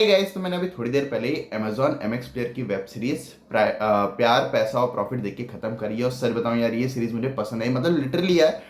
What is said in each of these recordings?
Guys, तो मैंने अभी थोड़ी देर पहले ही Amazon MX प्लेयर की वेब सीरीज प्यार पैसा और प्रॉफिट देख के खत्म करी है। और सर बताऊं यार, ये सीरीज मुझे पसंद आई। मतलब लिटरली यार,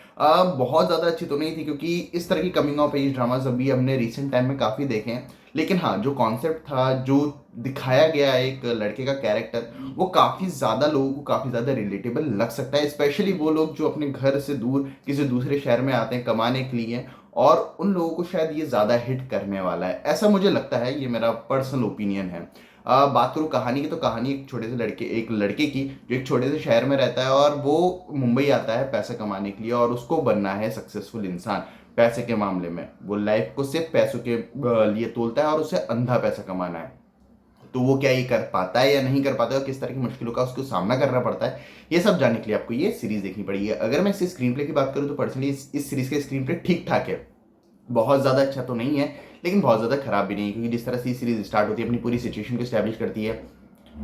बहुत ज़्यादा अच्छी तो नहीं थी क्योंकि इस तरह की कमिंग ऑफ एज ड्रामास अभी हमने रिसेंट टाइम में काफ़ी देखे हैं। लेकिन हाँ, जो कॉन्सेप्ट था, जो दिखाया गया एक लड़के का कैरेक्टर, वो काफ़ी ज़्यादा लोगों को काफ़ी ज़्यादा रिलेटेबल लग सकता है। स्पेशली वो लोग जो अपने घर से दूर किसी दूसरे शहर में आते हैं कमाने के लिए, और उन लोगों को शायद ये ज़्यादा हिट करने वाला है, ऐसा मुझे लगता है। ये मेरा पर्सनल ओपिनियन है। बात करूँ कहानी की, तो कहानी एक लड़के की जो एक छोटे से शहर में रहता है, और वो मुंबई आता है पैसा कमाने के लिए, और उसको बनना है सक्सेसफुल इंसान। पैसे के मामले में वो लाइफ को सिर्फ पैसों के लिए तोलता है, और उसे अंधा पैसा कमाना है। तो वो क्या ये कर पाता है या नहीं कर पाता है, और किस तरह की मुश्किलों का उसको सामना करना पड़ता है, ये सब जानने के लिए आपको ये सीरीज देखनी पड़ेगी। अगर मैं इसके स्क्रीन प्ले की बात करूँ तो पर्सनली इस सीरीज का स्क्रीन प्ले ठीक ठाक है। बहुत ज़्यादा अच्छा तो नहीं है, लेकिन बहुत ज़्यादा खराब भी नहीं है, क्योंकि जिस तरह से ये सीरीज स्टार्ट होती है, अपनी पूरी सिचुएशन को स्टैब्लिश करती है।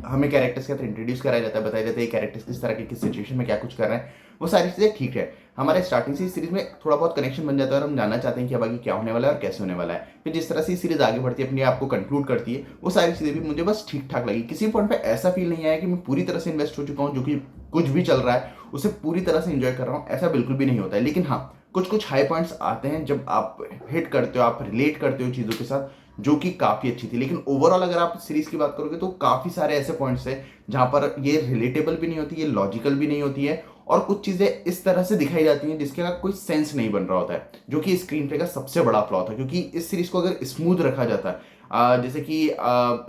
हमें कैरेक्टर्स के साथ इंट्रोड्यूस कराया जाता है, बताया जाता है कैरेक्टर्स किस तरह के किस सिचुएशन में क्या कुछ कर रहे हैं। वो सारी चीज़ें ठीक है। हमारे स्टार्टिंग से इस सीरीज में थोड़ा बहुत कनेक्शन बन जाता है, और हम जानना चाहते हैं कि अब आगे क्या होने वाला है और कैसे होने वाला है। फिर जिस तरह से ये सीरीज आगे बढ़ती है, अपने आप को कंक्लूड करती है, वो सारी चीज़ें भी मुझे बस ठीक ठाक लगी। किसी पॉइंट पे ऐसा फील नहीं आया कि मैं पूरी तरह से इन्वेस्ट हो चुका हूँ, जो कि कुछ भी चल रहा है उसे पूरी तरह से इंजॉय कर रहा हूँ, ऐसा बिल्कुल भी नहीं होता है। लेकिन हाँ, कुछ कुछ हाई पॉइंट्स आते हैं जब आप हिट करते हो, आप रिलेट करते हो चीज़ों के साथ, जो कि काफ़ी अच्छी थी। लेकिन ओवरऑल अगर आप सीरीज की बात करोगे तो काफ़ी सारे ऐसे पॉइंट्स हैं जहाँ पर ये रिलेटेबल भी नहीं होती, ये लॉजिकल भी नहीं होती है, और कुछ चीज़ें इस तरह से दिखाई जाती हैं जिसके का कोई सेंस नहीं बन रहा होता है, जो कि स्क्रीन प्ले का सबसे बड़ा फ्लॉ था। क्योंकि इस सीरीज को अगर स्मूथ रखा जाता है, जैसे कि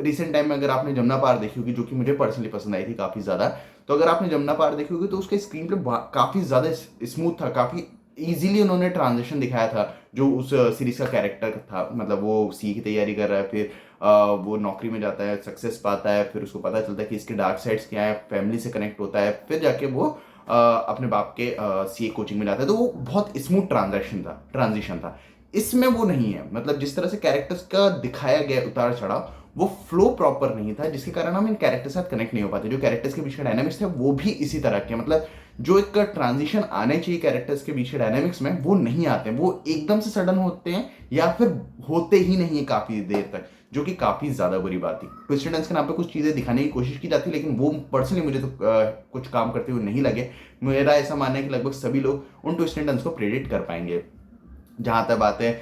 रिसेंट टाइम में अगर आपने जमुना पार देखी होगी, जो कि मुझे पर्सनली पसंद आई थी काफ़ी ज़्यादा, तो अगर आपने जमुना पार देखी होगी तो उसका स्क्रीन प्ले काफ़ी ज़्यादा स्मूथ था, काफ़ी इजीली उन्होंने ट्रांजिशन दिखाया था। जो उस सीरीज का कैरेक्टर था, मतलब वो सी की तैयारी कर रहा है, फिर वो नौकरी में जाता है, सक्सेस पाता है, फिर उसको पता चलता है कि इसके डार्क साइड्स क्या है, फैमिली से कनेक्ट होता है, फिर जाके वो अपने बाप के सीए कोचिंग में जाता है। तो वो बहुत स्मूथ ट्रांजिशन था। इसमें वो नहीं है। मतलब जिस तरह से कैरेक्टर्स का दिखाया गया उतार चढ़ाव, वो फ्लो प्रॉपर नहीं था, जिसके कारण हम इन कैरेक्टर के साथ कनेक्ट नहीं हो पाते। जो कैरेक्टर्स के बीच के डायनामिक्स थे वो भी इसी तरह के, मतलब जो एक ट्रांजिशन आने चाहिए कैरेक्टर्स के बीच के डायनामिक्स में, वो नहीं आते हैं। वो एकदम से सडन होते हैं, या फिर होते ही नहीं है काफी देर तक, जो कि काफी ज्यादा बुरी बात थी। ट्विस्ट एंड टर्न्स के नाम पे कुछ चीजें दिखाने की कोशिश की जाती है, लेकिन वो पर्सनली मुझे तो कुछ काम करते हुए नहीं लगे। मेरा ऐसा मानना है कि लगभग सभी लोग उन ट्विस्ट एंड टर्न्स को प्रेडिक्ट कर पाएंगे। जहाँ तक बात है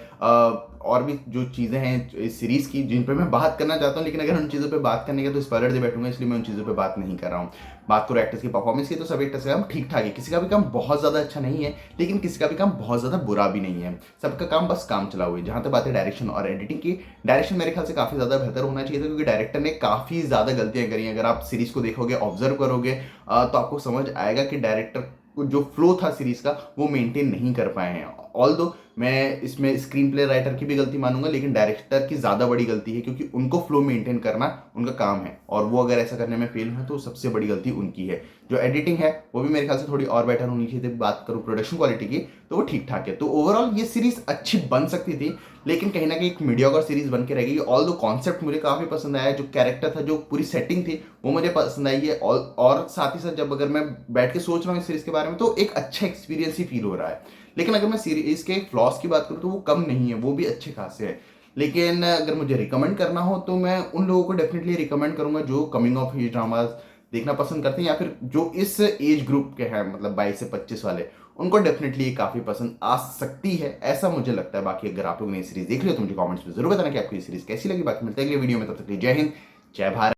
और भी जो चीज़ें हैं इस सीरीज़ की, जिन पर मैं बात करना चाहता हूँ, लेकिन अगर उन चीज़ों पे बात करने का तो स्पॉइलर दे बैठूंगा, इसलिए मैं उन चीज़ों पे बात नहीं कर रहा हूँ। बात करो एक्टर्स की परफॉर्मेंस की, तो सभी एक्टर्स का काम ठीक ठाक है। किसी का भी काम बहुत ज़्यादा अच्छा नहीं है, लेकिन किसी का भी काम बहुत ज़्यादा बुरा भी नहीं है। सबका काम बस काम चला हुआ है। जहाँ तक बात है डायरेक्शन और एडिटिंग की, डायरेक्शन मेरे ख्याल से काफ़ी ज़्यादा बेहतर होना चाहिए था, क्योंकि डायरेक्टर ने काफ़ी ज़्यादा गलतियाँ करी। अगर आप सीरीज़ को देखोगे, ऑब्जर्व करोगे, तो आपको समझ आएगा कि डायरेक्टर जो फ्लो था सीरीज का, वो मेंटेन नहीं कर पाए हैं। ऑल दो मैं इसमें स्क्रीन प्ले राइटर की भी गलती मानूंगा, लेकिन डायरेक्टर की ज़्यादा बड़ी गलती है, क्योंकि उनको फ्लो मेंटेन करना उनका काम है, और वो अगर ऐसा करने में फेल हुए तो सबसे बड़ी गलती उनकी है। जो एडिटिंग है वो भी मेरे ख्याल से थोड़ी और बेटर होनी चाहिए थी। बात करूँ प्रोडक्शन क्वालिटी की, तो वो ठीक ठाक है। तो ओवरऑल ये सीरीज अच्छी बन सकती थी, लेकिन कहीं ना कहीं एक मीडियोकर सीरीज बन के रहेगी। ऑल दो कॉन्सेप्ट मुझे काफ़ी पसंद आया, जो कैरेक्टर था, जो पूरी सेटिंग थी, वो मुझे पसंद आई है। और साथ ही साथ जब अगर मैं बैठ के सोच रहा हूँ इस सीरीज के बारे में, तो एक अच्छा एक्सपीरियंस ही फील हो रहा है। लेकिन अगर मैं सीरीज के फ्लॉस की बात करूँ तो वो कम नहीं है, वो भी अच्छे खासे हैं। लेकिन अगर मुझे रिकमेंड करना हो तो मैं उन लोगों को डेफिनेटली रिकमेंड करूंगा जो कमिंग ऑफ एज ड्रामास देखना पसंद करते हैं, या फिर जो इस एज ग्रुप के हैं, मतलब 22 से 25 वाले, उनको डेफिनेटली ये काफी पसंद आ सकती है, ऐसा मुझे लगता है। बाकी अगर आप लोगों ने ये सीरीज देख ली हो तो मुझे कमेंट्स में जरूर बताना कि आपको ये सीरीज कैसी लगी। बाकी मिलते हैं अगले वीडियो में, तब तक के लिए जय हिंद, जय भारत।